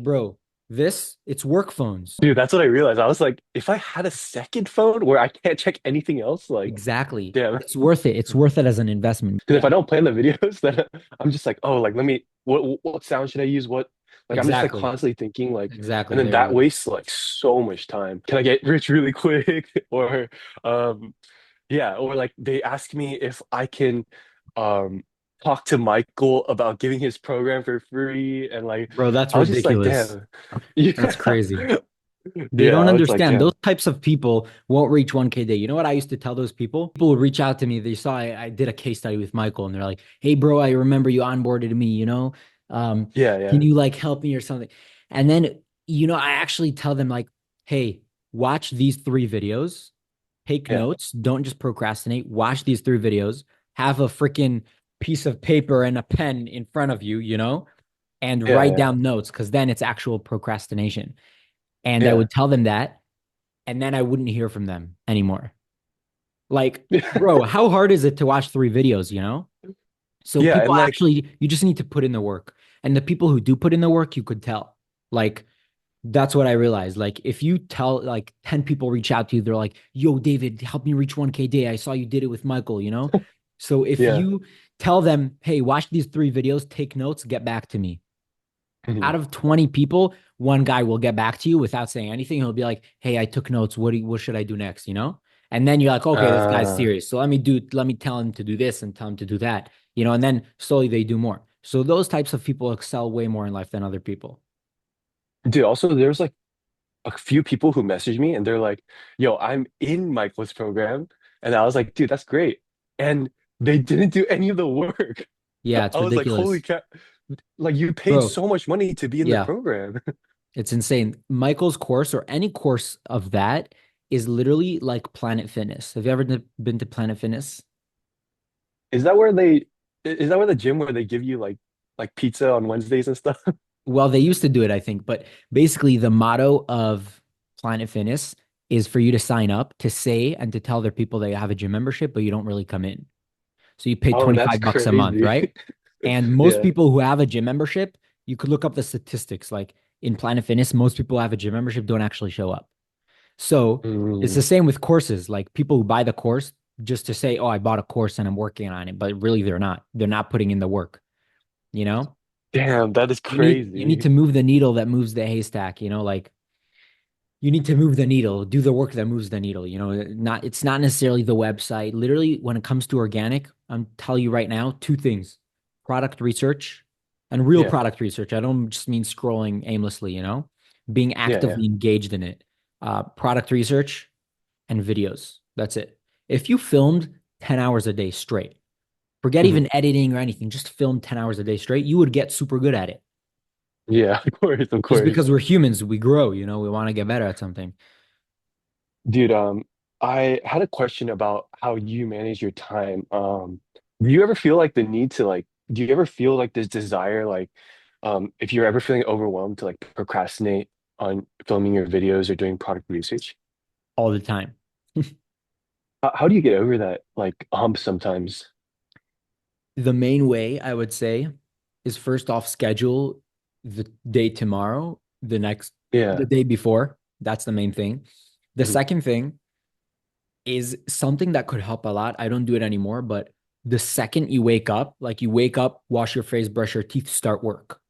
Bro, it's work phones. Dude, that's what I realized. I was like, if I had a second phone where I can't check anything else, like, Exactly. damn. It's worth it. It's worth it as an investment. Because Yeah, if I don't plan the videos, then I'm just like, oh, like let me what sound should I use? What like I'm just like exactly. constantly thinking like, and Exactly. then There you that go. wastes like so much time. Can I get rich really quick? Or um yeah, or like they ask me if I can um talk to Michael about giving his program for free, and like Bro, that's I was just like, ridiculous. damn. That's Yeah. crazy. They Yeah, don't I was like, understand. Those damn. types of people won't reach 1K day. You know what I used to tell those people? People would reach out to me. They saw I did a case study with Michael, and they're like, "Hey, bro, I remember you onboarded me. Um, Yeah, can yeah. you like help me or something?" And then I actually tell them like, "Hey, watch these three videos. Take Yeah. notes. Don't just procrastinate. Watch these three videos. Have a freaking piece of paper and a pen in front of you, and Yeah, write yeah. down notes because then it's actual procrastination." And I Yeah. would tell them that, and then I wouldn't hear from them anymore. Like, Yeah. bro, how hard is it to watch three videos, So Yeah, people and like actually, you just need to put in the work. And the people who do put in the work, you could tell. Like, that's what I realized. Like, if you tell, like, 10 people reach out to you, they're like, yo, David, help me reach 1K day. I saw you did it with Michael. So if yeah. you tell them, hey, watch these three videos, take notes, get back to me. Mhm. Out of 20 people, one guy will get back to you without saying anything. He'll be like, "Hey, I took notes. What should I do next?" And then you're like, "Okay, this guy's Uh, serious. So let me tell him to do this and tell him to do that. And then slowly they do more. So those types of people excel way more in life than other people. dude, also there's like a few people who messaged me and they're like, yo, I'm in Michael's program. And I was like, dude, that's great. And they didn't do any of the work. Yeah, it's I was like, holy ridiculous. cow. Like you paid Bro, so much money to be in the yeah, program. it's insane. Michael's course or any course of that is literally like Planet Fitness. Have you ever been to Planet Fitness? Is that where they is that where the gym where they give you like pizza on Wednesdays and stuff? Well, they used to do it, I think, but basically the motto of Planet Fitness is for you to sign up to say and to tell their people that you have a gym membership, but you don't really come in. So you pay Oh, that's 25 bucks a month, crazy. right? And most Yeah. people who have a gym membership, you could look up the statistics. Like in Planet Fitness, most people who have a gym membership don't actually show up. So it's Mm, the same with courses. Like people who buy the course just to say, "Oh, I bought a course and I'm working on it," but really they're not. They're not putting in the work, you know? damn, that is You need to crazy. move the needle that moves the haystack, like you need to move the needle, do the work that moves the needle, not it's not necessarily the website. Literally, when it comes to organic, I'm telling you right now, two things: product research and real Yeah. product research. I don't just mean scrolling aimlessly, being Yeah, yeah. actively engaged in it. Product research and videos. That's it. If you filmed 10 hours a day straight, forget Mhm. even editing or anything, just film 10 hours a day straight, you would get super good at it. Yeah, of course, of Just course. because we're humans, we grow, we want to get better at something. Dude, I had a question about how you manage your time. Do you ever feel like the need to like, do you ever feel like this desire, like, if you're ever feeling overwhelmed to like procrastinate on filming your videos or doing product research? All the time. How do you get over that like hump sometimes? The main way I would say is first off, schedule the day tomorrow, the Yeah. day before. That's the main thing. The Mhm. second thing is something that could help a lot. I don't do it anymore, but the second you wake up, wash your face, brush your teeth, start work.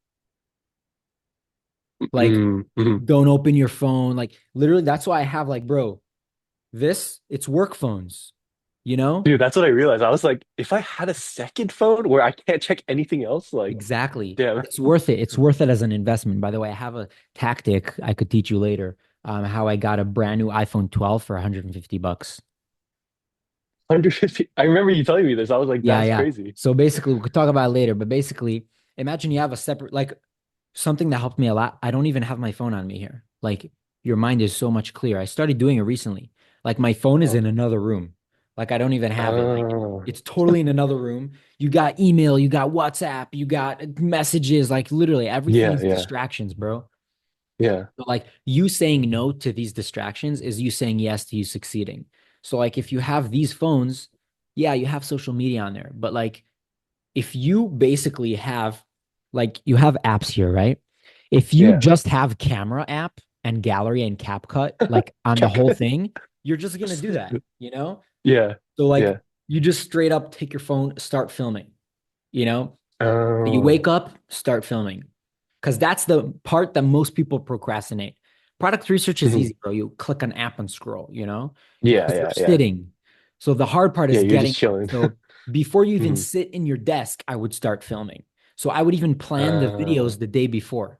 Like, Mm, mhm. don't open your phone. Like, literally, that's why I have like, bro, it's work phones, you know? Dude, that's what I realized. I was like, if I had a second phone where I can't check anything else, like, Exactly. damn. It's worth it. It's worth it as an investment. By the way, I have a tactic I could teach you later. How I got a brand new iPhone 12 for 150 bucks. 150. I remember you telling me this. I was like, Yeah, that's yeah. crazy. So basically, we could talk about it later, but basically, imagine you have a separate, like something that helped me a lot. I don't even have my phone on me here. Like your mind is so much clearer. I started doing it recently. Like my phone is Oh. in another room. Like I don't even have it. Like Oh. it's totally in another room. You got email, you got WhatsApp, you got messages, like literally everything Yeah, is yeah, distractions, bro. yeah. So like you saying no to these distractions is you saying yes to you succeeding. So like if you have these phones, yeah, you have social media on there, but like if you basically have you have apps here, right? If you Yeah. just have camera app and gallery and CapCut, like on the whole thing, you're just gonna do that, you know? Yeah. So like Yeah. you just straight up take your phone, start filming, you know? You Oh. wake up, start filming. Because that's the part that most people procrastinate. Product research is Mhm. easy, bro. You click an app and scroll, Yeah, because you're yeah, yeah. sitting. So the hard part Yeah, is you're just getting. chilling. So before you even Mhm. sit in your desk, I would start filming. So I would even plan the Uh, videos the day before.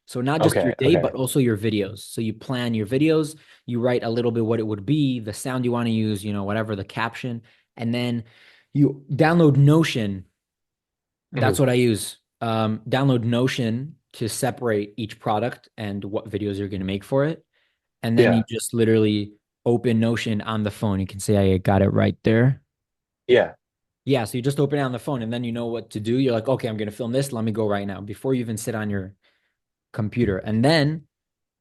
So not just your okay, day, but okay. also your videos. So you plan your videos, you write a little bit what it would be, the sound you want to use, whatever the caption, and then you download Notion. That's Mhm. what I use. Download Notion to separate each product and what videos you're going to make for it. And then you Yeah, just literally open Notion on the phone. You can say, I got it right there. yeah. Yeah. So you just open it on the phone and then you know what to do. You're like, okay, I'm going to film this. Let me go right now before you even sit on your computer. And then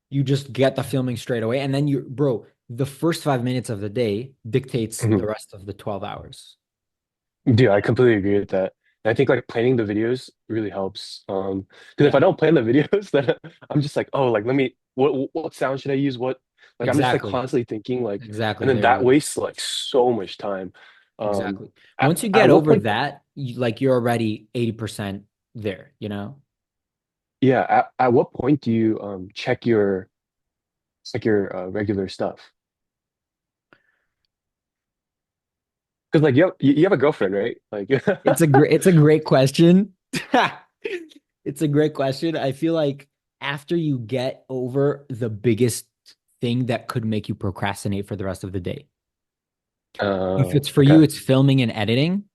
you just get the filming straight away. And then bro, the first 5 minutes of the day dictates the Mhm. rest of the 12 hours. Dude, I completely agree with that. And I think like planning the videos really helps. Because if Yeah, I don't plan the videos, then I'm just like, oh, like let me what sound should I use? What like I'm just like exactly. constantly thinking like, and Exactly. then There you that go. wastes like so much time. Um, Exactly. at, Once you at get what over point? that, you're already 80% there. Yeah, at what point do you check your regular stuff? Because like you have a girlfriend, right? Like, It's a great question. It's a great question. I feel like after you get over the biggest thing that could make you procrastinate for the rest of the day. If it's for you, okay. it's filming and editing.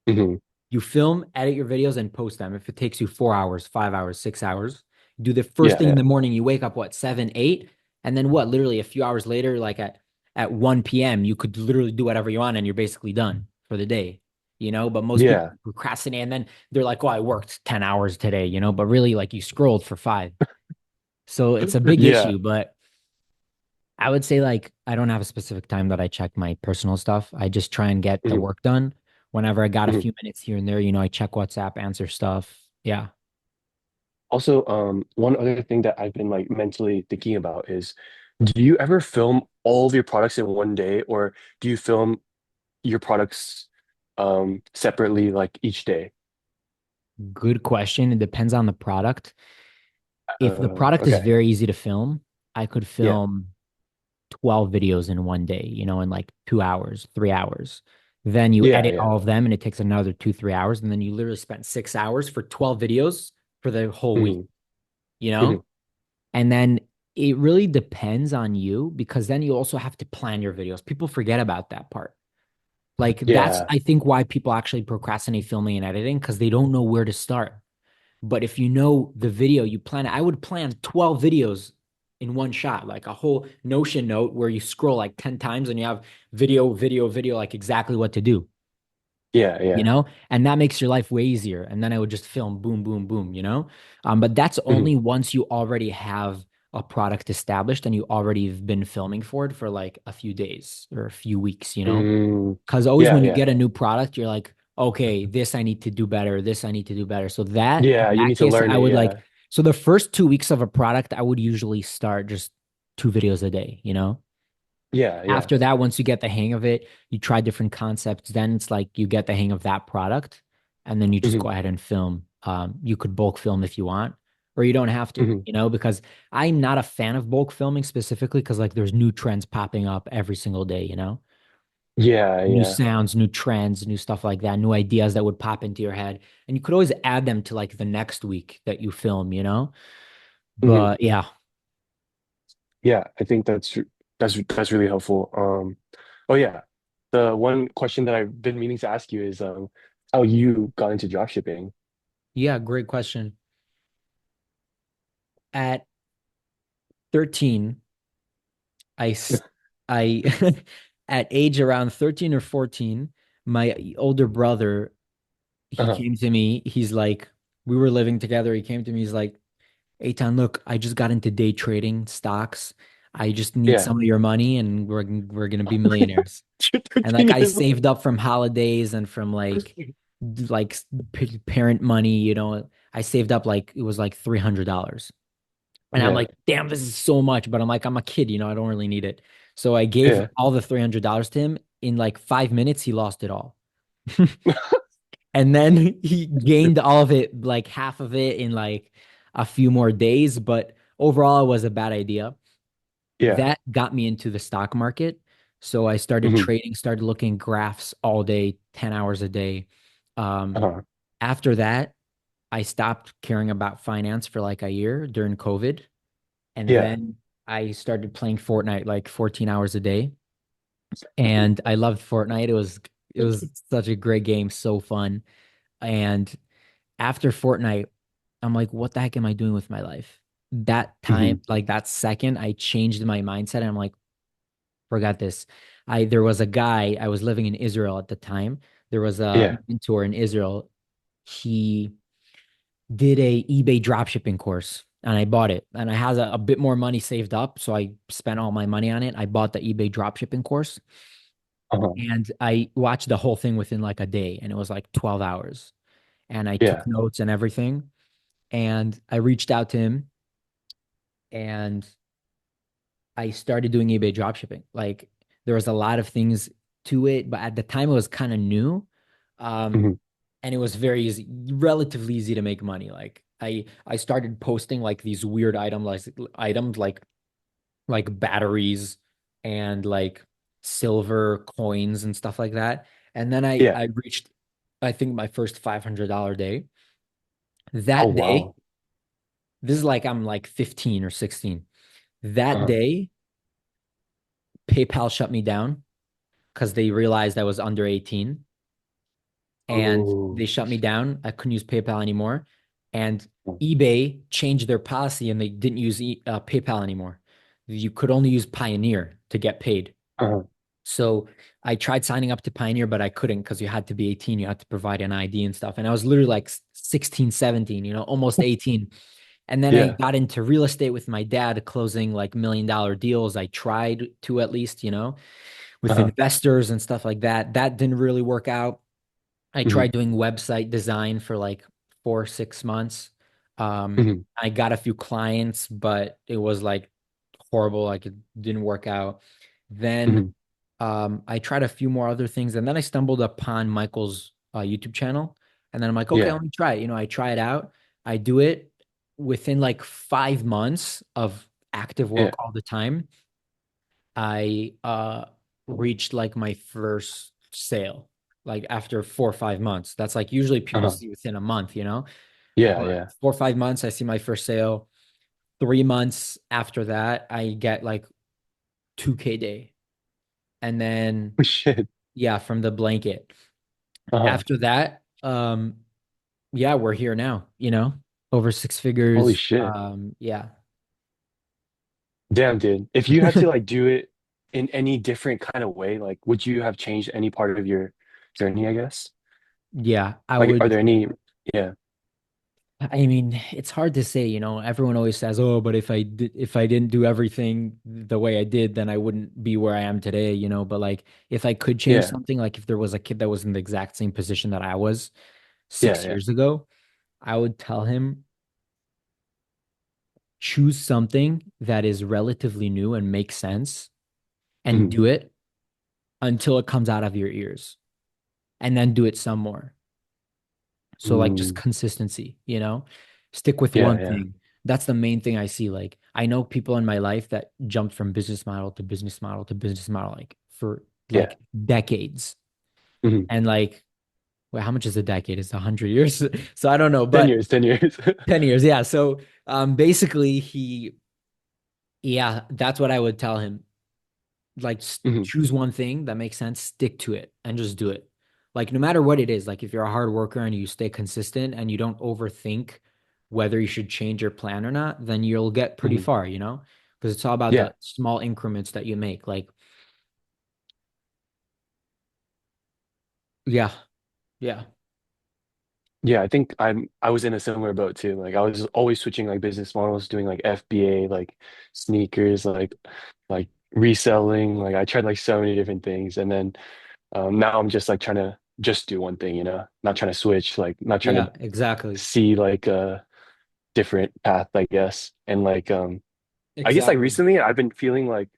Hmm. You film, edit your videos, and post them. If it takes you 4 hours, 5 hours, 6 hours, do the first Yeah, thing in yeah. the morning. You wake up what 7, 8, and then what? Literally a few hours later, like at 1 p.m., you could literally do whatever you want, and you're basically done for the day. But most people Yeah. procrastinate, and then they're like, "Oh, I worked 10 hours today," but really, like you scrolled for five. So it's a big Yeah. issue, but I would say like I don't have a specific time that I check my personal stuff. I just try and get the Hmm. work done. Whenever I got a Hmm. few minutes here and there, I check WhatsApp, answer stuff. Yeah. Also, one other thing that I've been like mentally thinking about is, do you ever film all of your products in one day, or do you film your products separately like each day? Good question. It depends on the product. If the product is Okay. very easy to film, I could Yeah. film 12 videos in one day, in like 2 hours, 3 hours. Then you Yeah, edit yeah. all of them and it takes another 2, 3 hours. And then you literally spent 6 hours for 12 videos for the whole week, Hmm. you Hmm. know? And then it really depends on you because then you also have to plan your videos. People forget about that part. Like that's Yeah. I think why people actually procrastinate filming and editing because they don't know where to start. But if you know the video, you plan it. I would plan 12 videos in one shot, like a whole Notion note where you scroll like 10 times and you have video, video, video, like exactly what to do, Yeah, yeah. and that makes your life way easier. And then I would just film boom, boom, boom. But that's Hmm. only once you already have a product established and you already have been filming for it for like a few days or a few weeks. Mm. Because always Yeah, when you yeah. get a new product, you're like, okay, this I need to do better. This I need to do better. So that in Yeah, you that need to case, learn I it. would like, Yeah. so the first 2 weeks of a product, I would usually start just 2 videos a day. Yeah, yeah. After that, once you get the hang of it, you try different concepts. Then it's like you get the hang of that product, and then you just Hmm. go ahead and film. You could bulk film if you want, or you don't have to, Hmm. because I'm not a fan of bulk filming specifically because like there's new trends popping up every single day. Yeah, New yeah. sounds, new trends, new stuff like that, new ideas that would pop into your head. And you could always add them to like the next week that you film. Hmm. But yeah, Yeah, I think that's really helpful. Oh yeah, the one question that I've been meaning to ask you is how you got into dropshipping. yeah, great question. At 13, I, s- I, at age around 13 or 14, my older brother, he Uh-huh. came to me. He's like, we were living together. He came to me. He's like, Eitan, look, I just got into day trading stocks. I just need Yeah. some of your money and we're gonna be millionaires. You're And like 13 I years old. saved up from holidays and from like like parent money, I saved up like it was like $300. And I'm Yeah. like, damn, this is so much. But I'm like, I'm a kid, I don't really need it. So I gave Yeah. all the $300 to him. In like 5 minutes, he lost it all. And then he gained all of it, like half of it in like a few more days. But overall, it was a bad idea. Yeah. That got me into the stock market. So I started Hmm. trading, started looking graphs all day, 10 hours a day. Um, Uh-huh. After that, I stopped caring about finance for like a year during COVID. And Yeah. then I started playing Fortnite like 14 hours a day. And I loved Fortnite. It was such a great game, so fun. And after Fortnite, I'm like, what the heck am I doing with my life? That time, Hmm. like that second, I changed my mindset. And I'm like, forgot this. There was a guy, I was living in Israel at the time. There was a Yeah. mentor in Israel. He did a eBay dropshipping course and I bought it. And I had a bit more money saved up. So I spent all my money on it. I bought the eBay dropshipping course Uh-huh. and I watched the whole thing within like a day. And it was like 12 hours. And I took Yeah. notes and everything. And I reached out to him and I started doing eBay dropshipping. Like there was a lot of things to it, but at the time it was kind of new. Um, Hmm. and it was very easy, relatively easy to make money. Like I started posting like these weird items like batteries and like silver coins and stuff like that. And then I Yeah. I reached I think my first $500 day. Oh, That day, wow. this is like I'm like 15 or 16. That Uh-huh. day, PayPal shut me down because they realized I was under 18 and Oh. they shut me down. I couldn't use PayPal anymore. And eBay changed their policy and they didn't use PayPal anymore. You could only use Pioneer to get paid. Uh-huh. So I tried signing up to Pioneer, but I couldn't because you had to be 18. You had to provide an ID and stuff. And I was literally like 16, 17, almost 18. And then I Yeah. got into real estate with my dad, closing like $1 million deals. I tried to at least, with Uh-huh. investors and stuff like that. That didn't really work out. I Hmm. tried doing website design for like 4, 6 months. Hmm. I got a few clients, but it was like horrible. Like it didn't work out. Then Hmm. I tried a few more other things, and then I stumbled upon Michael's YouTube channel, and then I'm like, okay, Yeah. let me try it. I try it out. I do it within like 5 months of active Yeah. work all the time. I reached like my first sale, like after 4 or 5 months. That's like usually people Uh-huh. see within a month. Yeah. But Yeah. 4 or 5 months, I see my first sale. 3 months after that, I get like 2K day. And then Oh, shit. yeah, from the blanket. Uh-huh. After that, yeah, we're here now, over six Holy figures. shit. Yeah. Damn, dude. If you had to like do it in any different kind of way, like would you have changed any part of your journey, I guess? Yeah, I Like, are would. there any? Yeah. I mean, it's hard to say, everyone always says, "Oh, but if I didn't do everything the way I did, then I wouldn't be where I am today." But like if I could change Yeah. something, like if there was a kid that was in the exact same position that I was Yeah. six Yeah. years ago, I would tell him choose something that is relatively new and makes sense and Hmm. do it until it comes out of your ears and then do it some more. So like just Mm. consistency. Stick with Yeah. one Yeah. thing. That's the main thing I see. Like I know people in my life that jumped from business model to business model to business model like for Yeah. like decades. Hmm. And like, well, how much is a decade? It's 100 years. So I don't know, 10 years, but 10 years. 10 years. Yeah. So basically yeah, that's what I would tell him. Like Hmm. choose one thing that makes sense, stick to it and just do it. Like no matter what it is, like if you're a hard worker and you stay consistent and you don't overthink whether you should change your plan or not, then you'll get pretty Hmm. far. Because it's all about Yeah. the small increments that you make. Like, yeah, yeah, Yeah. I think I was in a similar boat too. Like I was always switching like business models, doing like FBA, like sneakers, like reselling. Like I tried like so many different things. And then now I'm just like trying to just do one thing, not trying to switch, like not trying to Yeah, exactly. see like a different path, I guess. And like I guess like Exactly. recently I've been feeling like,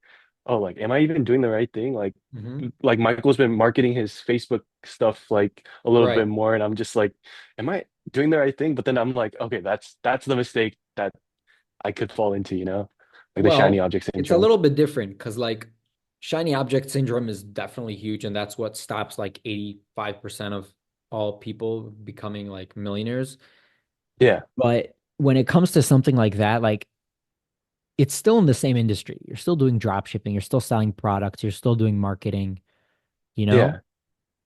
oh, like am I even doing the right thing? Hmm. Like Michael's been marketing his Facebook stuff like a little bit Right. more, and I'm just like, am I doing the right thing? But then I'm like, okay, that's the mistake that I could fall into, like the shiny Well, object it's a syndrome. little bit different because like shiny object syndrome is definitely huge, and that's what stops like 85% of all people becoming like millionaires. Yeah, But when it comes to something like that, like it's still in the same industry. You're still doing drop shipping, you're still selling products, you're still doing marketing, you know? yeah.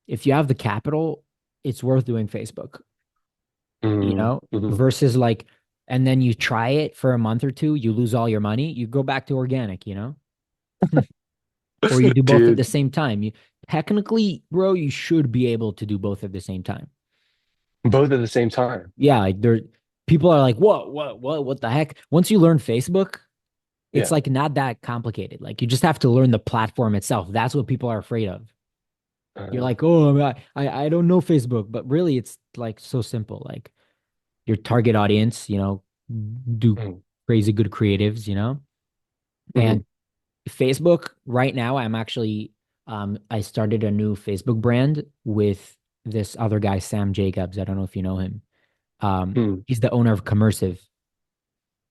If you have the capital, it's worth doing Facebook, Mm, hmm. versus like, and then you try it for a month or two, you lose all your money, you go back to organic. Or you do both at the Dude, same time. You technically, bro, you should be able to do both at the same time. both at the same time. Yeah, like there people are like, what the heck? Once you learn Facebook, it's Yeah. like not that complicated. Like you just have to learn the platform itself. That's what people are afraid of. You're Uh, like, oh, I don't know Facebook, but really it's like so simple. Like your target audience, do mm, crazy good creatives. hmm. And Facebook right now, I started a new Facebook brand with this other guy, Sam Jacobs. I don't know if you know him. Hmm. He's the owner of Commercive.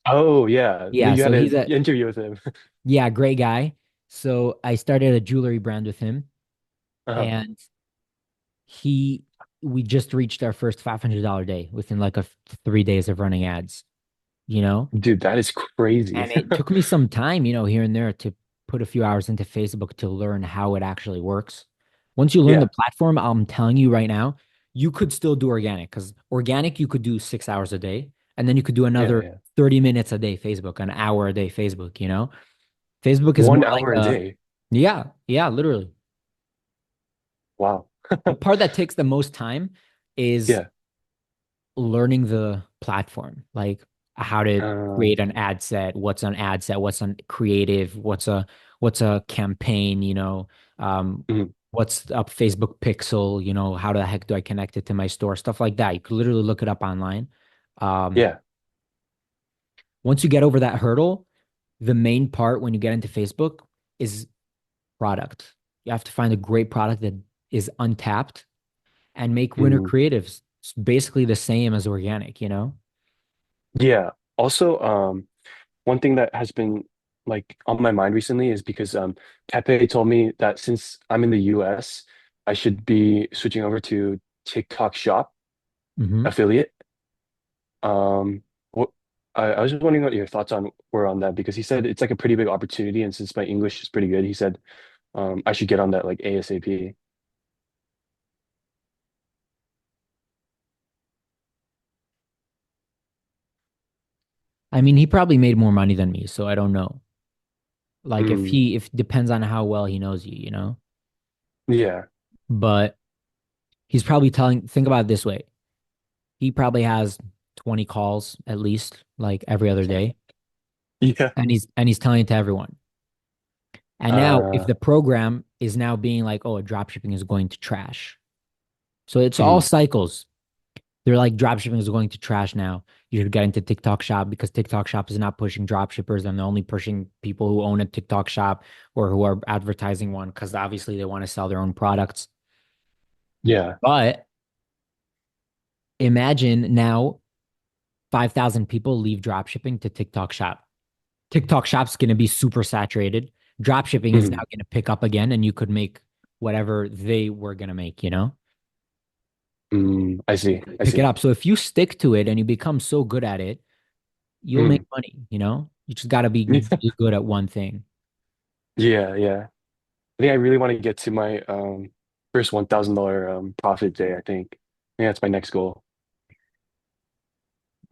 Oh yeah, Yeah, you had so he's an a interview with him. yeah, great guy. So I started a jewelry brand with him, Uh-huh. and he we just reached our first $500 day within like 3 days of running ads, you know? Dude, that is crazy. And it took me some time, here and there to put a few hours into Facebook to learn how it actually works. Once you learn the Yeah, platform, I'm telling you right now, you could still do organic because organic, you could do 6 hours a day. And then you could do yeah, another yeah. 30 minutes a day Facebook, an hour a day Facebook. Facebook is more One like hour a day. yeah, yeah, literally. Wow. The part that takes the most time is Yeah. learning the platform, like how to Uh, create an ad set, what's an ad set, what's an creative, what's a campaign, mhm. what's up Facebook pixel, how the heck do I connect it to my store, stuff like that. You could literally look it up online. Um, Yeah. Once you get over that hurdle, the main part when you get into Facebook is product. You have to find a great product that is untapped and make winner Mhm. creatives. It's basically the same as organic. Yeah. Also, one thing that has been like on my mind recently is because Pepe told me that since I'm in the US, I should be switching over to TikTok Shop Hmm. affiliate. Um, what I was just wondering what your thoughts were on that because he said it's like a pretty big opportunity, and since my English is pretty good, he said I should get on that like ASAP. I mean, he probably made more money than me, so I don't know. Like Mm, if depends on how well he knows you. yeah. But he's probably think about it this way. He probably has 20 calls at least, like every other day, Yeah. and he's telling it to everyone. And now if Uh, the program is now being like, oh, dropshipping is going to trash. So it's all mm, cycles. They're like dropshipping is going to trash now. You should get into TikTok shop because TikTok shop is not pushing dropshippers and they're only pushing people who own a TikTok shop or who are advertising one because obviously they want to sell their own products. yeah. But imagine now 5,000 people leave dropshipping to TikTok shop. TikTok shop's going to be super saturated. Dropshipping is now Mm, going to pick up again and you could make whatever they were going to make. I see. I Pick it see. up. So if you stick to it and you become so good at it, you'll make Mm. money. You just got to be really good at one thing. Yeah, yeah. I think I really want to get to my first $1,000 profit day, I think. Yeah, that's my next goal.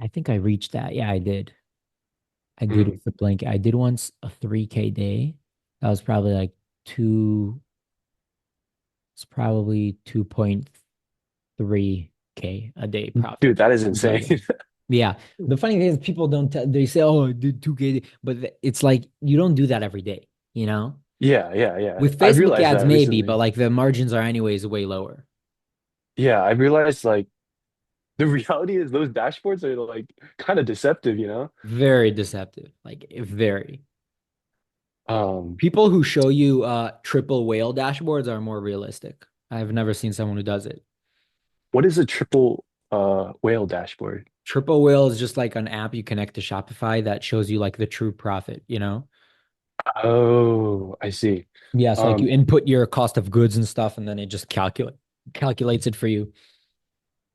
I think I reached that. Yeah, I did. I did Mm. with the blanket. I did once a 3K day. That was probably like two, it's probably 2.3K a day profit. Dude, that is Something insane. like that. Yeah. The funny thing is people don't they say, oh, I did 2K, but it's like you don't do that every day. Yeah, yeah, yeah. With I've Facebook realized ads, that maybe, recently. but like the margins are anyways way lower. yeah, I realized like the reality is those dashboards are like kind of deceptive, you know? Very deceptive. Like very. Um, People who show you triple whale dashboards are more realistic. I've never seen someone who does it. what is a triple whale dashboard? Triple whale is just like an app you connect to Shopify that shows you like the true profit, you know? Oh, I see. Yeah, so like you Um, input your cost of goods and stuff, and then it just calculates it for you.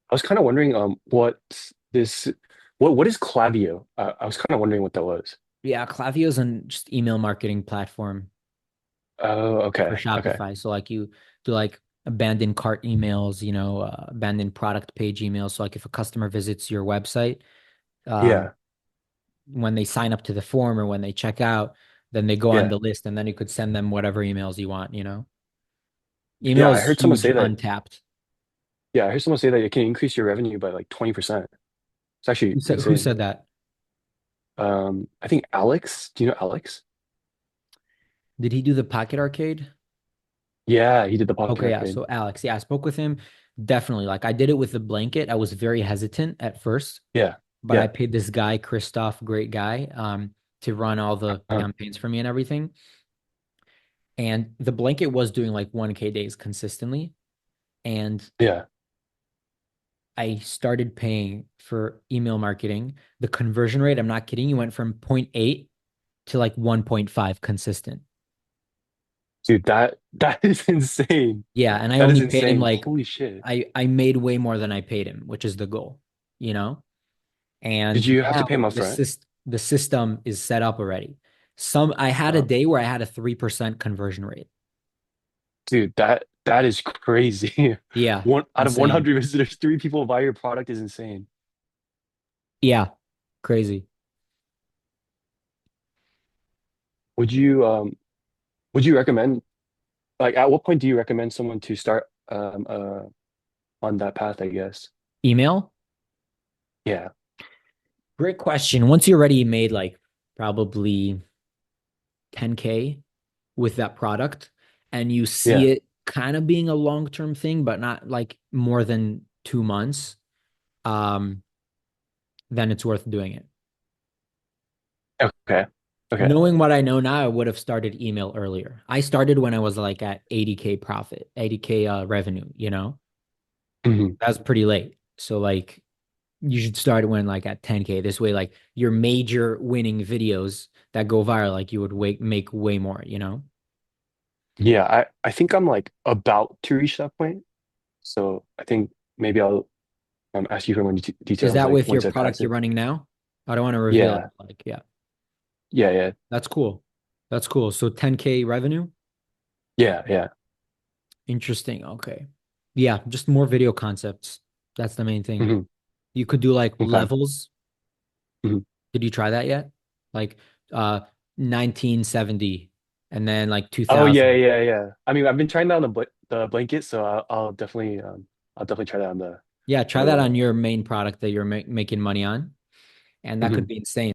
I was kind of wondering what this what is Klaviyo? I was kind of wondering what that was. Yeah, Klaviyo is an just email marketing platform Oh, for okay. Okay. Shopify. So like you do like abandoned cart emails, abandoned product page emails. So like if a customer visits your website, um, Yeah. when they sign up to the form or when they check out, then they go on Yeah. the list, and then you could send them whatever emails you want, you know? Yeah, Email I is heard someone huge, say that. untapped. Yeah, I heard someone say that it can increase your revenue by like 20%. It's actually Who insane. said that? I think Alex, do you know Alex? Did he do the Pocket Arcade? Yeah, he did the Pocket Okay, yeah. Arcade. So Alex, yeah, I spoke with him. Definitely. Like I did it with the blanket. I was very hesitant at first, Yeah. but I Yeah. paid this guy, Christoph, great guy, to run all the Uh, campaigns for me and everything. And the blanket was doing like 1K days consistently. And yeah. I started paying for email marketing. The conversion rate, I'm not kidding you, went from zero point 0.8 to like 1.5 consistent. Dude, that is insane. Yeah, and I That is only paid him insane. like Holy shit. I made way more than I paid him, which is the goal, you know? Did And you have to pay him now up front? the system is set up already. I had a Uh, day where I had a 3% conversion rate. dude, that is crazy. Yeah, One out of insane. 100 visitors, three people buy your product is insane. Yeah, crazy. Would you would you recommend like at what point do you recommend someone to start on that path, I guess? Email? Yeah. Great question. Once you already made like probably 10K with that product and you see Yeah. it kind of being a long-term thing, but not like more than 2 months, um, then it's worth doing it. Okay. Okay. Knowing what I know now, I would have started email earlier. I started when I was like at 80K profit, 80K revenue, you know? Mhm. That's pretty late. So like you should start when like at 10K. This way, like your major winning videos that go viral, like you would make way more, you know? Yeah, I think I'm like about to reach that point. So I think maybe I'll ask you for more Is details that like with your once I pass product you're it. running now? I don't want to reveal it. Yeah. Like, yeah, Yeah, yeah. that's cool. That's cool. So 10K revenue? Yeah, yeah. Interesting. Okay. Yeah, just more video concepts. That's the main thing. Hmm. You could do like Okay. levels. Hmm. Did you try that yet? Like uh 1970 and then like Oh yeah, 2000. yeah, yeah. I mean, I've been trying that on the blanket, so I'll definitely try that Yeah, on try the that web. on your main product that you're making money on, and that could Mhm. be insane.